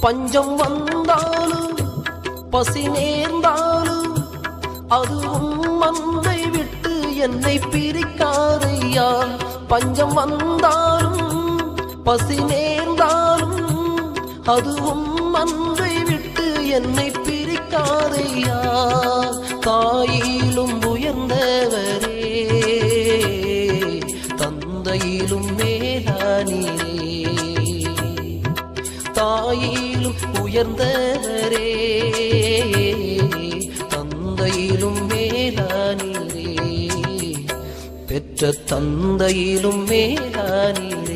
பஞ்சம் வந்தாலும் பசி நேர்ந்தாலும் அதுவும் அன்பை விட்டு என்னை பிரிக்காதையா. பஞ்சம் வந்தாலும் பசி நேர்ந்தாலும் அதுவும் அன்பை விட்டு என்னை பிரிக்காதையா. தாயிலும் உயர்ந்தவரே தந்தையிலும் மேலானீரே. தாயிலும் உயர்ந்தவரே தந்தையிலும் மேலானீரே. பெற்ற தந்தையிலும் மேலானீரே.